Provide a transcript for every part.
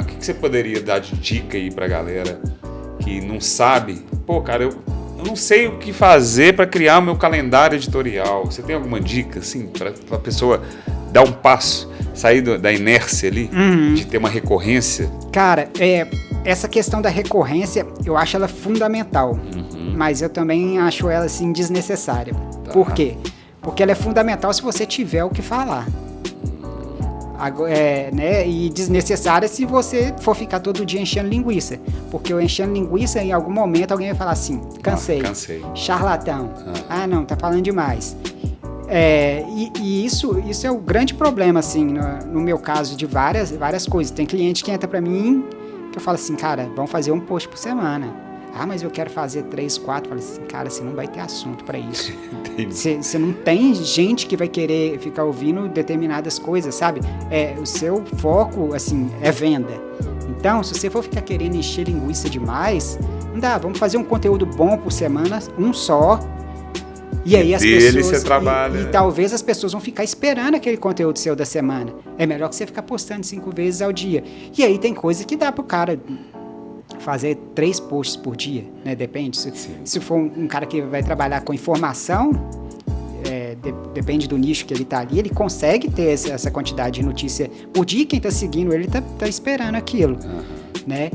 O que você poderia dar de dica aí pra galera que não sabe? Pô, cara, eu não sei o que fazer para criar o meu calendário editorial. Você tem alguma dica, assim, para a pessoa dar um passo, sair da inércia ali, de ter uma recorrência? Cara, essa questão da recorrência, eu acho ela fundamental, mas eu também acho ela, assim, desnecessária. Tá. Por quê? Porque ela é fundamental se você tiver o que falar. Né? E desnecessária se você for ficar todo dia enchendo linguiça. Porque eu enchendo linguiça, em algum momento alguém vai falar assim, cansei. Charlatão. Não, tá falando demais. E isso é o grande problema, assim, no meu caso, de várias coisas. Tem cliente que entra pra mim, que eu falo assim, cara, vamos fazer um post por semana. Mas eu quero fazer 3, 4. Eu falo assim, cara, você não vai ter assunto pra isso. Você não tem gente que vai querer ficar ouvindo determinadas coisas, sabe? O seu foco, assim, é venda. Então, se você for ficar querendo encher linguiça demais, não dá. Vamos fazer um conteúdo bom por semana, um só. E aí as pessoas... você trabalha. E talvez as pessoas vão ficar esperando aquele conteúdo seu da semana. É melhor que você ficar postando 5 vezes ao dia. E aí tem coisa que dá pro cara fazer 3 posts por dia, né? Depende. Se for um cara que vai trabalhar com informação, depende do nicho que ele tá ali, ele consegue ter essa quantidade de notícia por dia. Quem tá seguindo ele tá esperando aquilo, né?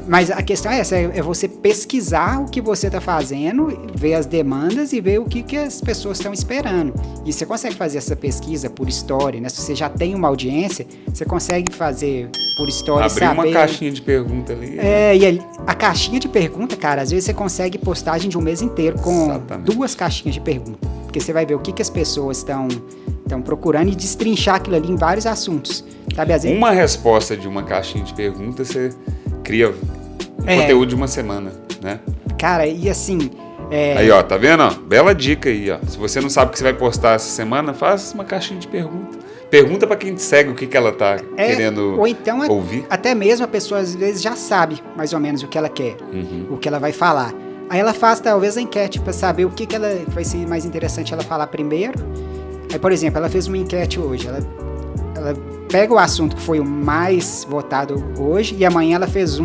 Mas a questão é essa, é você pesquisar o que você está fazendo, ver as demandas e ver o que as pessoas estão esperando. E você consegue fazer essa pesquisa por story, né? Se você já tem uma audiência, você consegue fazer por story, abrir uma caixinha de pergunta ali. E a caixinha de pergunta, cara, às vezes você consegue postagem de um mês inteiro com Exatamente. 2 caixinhas de pergunta. Porque você vai ver o que as pessoas estão procurando e destrinchar aquilo ali em vários assuntos. Sabe? Às vezes... Uma resposta de uma caixinha de pergunta, você cria conteúdo de uma semana, né? Cara, e assim... Aí, ó, tá vendo? Ó, bela dica aí, ó. Se você não sabe o que você vai postar essa semana, faça uma caixinha de pergunta. Pergunta pra quem te segue o que ela tá querendo ou então, ouvir. Até mesmo a pessoa, às vezes, já sabe mais ou menos o que ela quer, o que ela vai falar. Aí ela faz, talvez, a enquete pra saber o que ela vai ser mais interessante ela falar primeiro. Aí, por exemplo, ela fez uma enquete hoje. Ela pega o assunto que foi o mais votado hoje e amanhã ela fez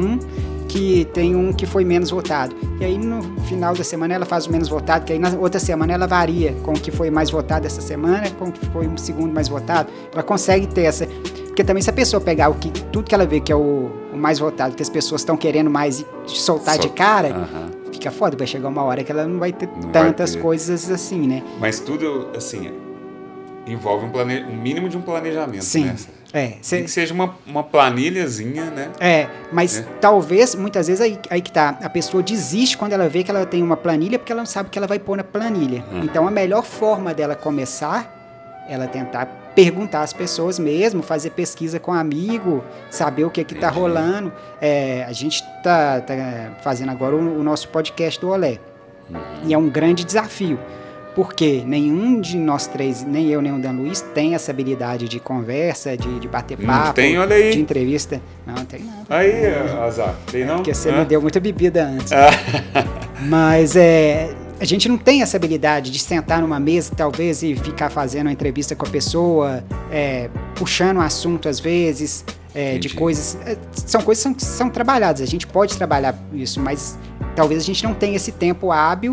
que tem um que foi menos votado. E aí no final da semana ela faz o menos votado, que aí na outra semana ela varia com o que foi mais votado essa semana, com o que foi o segundo mais votado. Ela consegue ter essa... Porque também se a pessoa pegar tudo que ela vê que é o mais votado, que as pessoas estão querendo mais e soltar de cara, fica foda, vai chegar uma hora que ela não vai ter tantas coisas assim, né? Mas tudo, assim... envolve um mínimo de um planejamento, sim, né? Tem que seja uma planilhazinha, né? Mas talvez, muitas vezes, aí que tá, a pessoa desiste quando ela vê que ela tem uma planilha, porque ela não sabe o que ela vai pôr na planilha. Então, a melhor forma dela começar, ela tentar perguntar às pessoas mesmo, fazer pesquisa com um amigo, saber o que tá rolando. A gente tá fazendo agora o nosso podcast do Olé. E é um grande desafio. Porque nenhum de nós três, nem eu, nem o Dan Luiz, tem essa habilidade de conversa, de bater papo, tem, olha aí. de entrevista. Não, tem nada. Aí, Azar, tem não? Porque você me deu muita bebida antes. Mas a gente não tem essa habilidade de sentar numa mesa, talvez, e ficar fazendo uma entrevista com a pessoa, puxando um assunto às vezes, de coisas... São coisas que são trabalhadas, a gente pode trabalhar isso, mas talvez a gente não tenha esse tempo hábil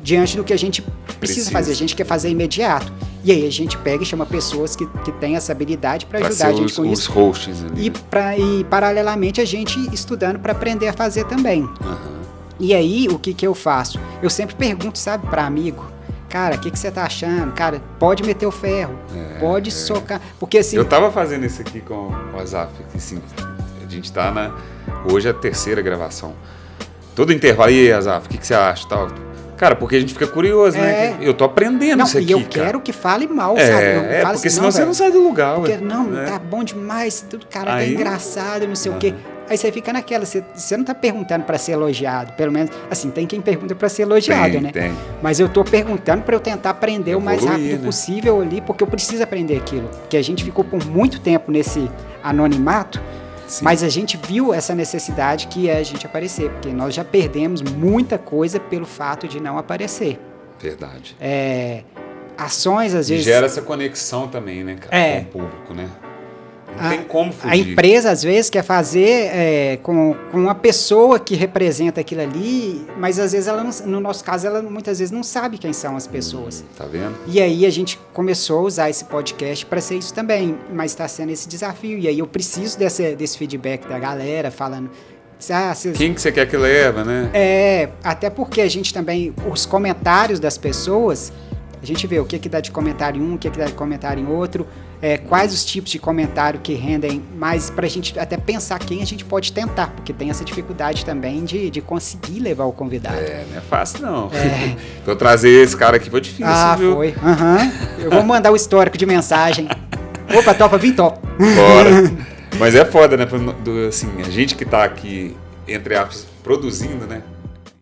diante do que a gente precisa fazer. A gente quer fazer imediato. E aí a gente pega e chama pessoas que têm essa habilidade para ajudar a gente com isso. Os hosts ali. E paralelamente a gente estudando para aprender a fazer também. E aí o que eu faço? Eu sempre pergunto, sabe, para amigo, cara, o que você tá achando? Cara, pode meter o ferro, pode socar. Porque assim... Eu tava fazendo isso aqui com o Azaf, assim, a gente tá hoje é a 3ª gravação. Todo intervalo, e aí, Azaf, o que você acha? Tal. Cara, porque a gente fica curioso, né? Eu tô aprendendo isso aqui, e eu quero que fale mal, sabe? Porque assim, senão você não sai do lugar. Porque, tá bom demais, tudo, cara, tá engraçado, não sei o quê. Aí você fica naquela, você não tá perguntando pra ser elogiado, pelo menos, assim, tem quem pergunta pra ser elogiado, né? Tem. Mas eu tô perguntando pra eu tentar aprender o mais rápido possível ali, porque eu preciso aprender aquilo. Porque a gente ficou por muito tempo nesse anonimato. Sim. Mas a gente viu essa necessidade que é a gente aparecer, porque nós já perdemos muita coisa pelo fato de não aparecer. Verdade. Ações, às vezes... gera essa conexão também, né, cara, com o público, né? Não tem como fugir. A empresa, às vezes, quer fazer com uma pessoa que representa aquilo ali, mas às vezes, no nosso caso, ela muitas vezes não sabe quem são as pessoas. Tá vendo? E aí a gente começou a usar esse podcast para ser isso também, mas está sendo esse desafio. E aí eu preciso desse feedback da galera, falando... Quem que você quer que leva, né? Até porque a gente também, os comentários das pessoas, a gente vê o que dá de comentário em um, o que dá de comentário em outro, quais os tipos de comentário que rendem mais, pra gente até pensar quem a gente pode tentar, porque tem essa dificuldade também de conseguir levar o convidado. Não é fácil não. Pra eu trazer esse cara aqui foi difícil, viu? Foi. Eu vou mandar o histórico de mensagem. Opa, topa, vim top. Bora. Mas é foda, né? Assim, a gente que tá aqui, entre aspas, produzindo, né?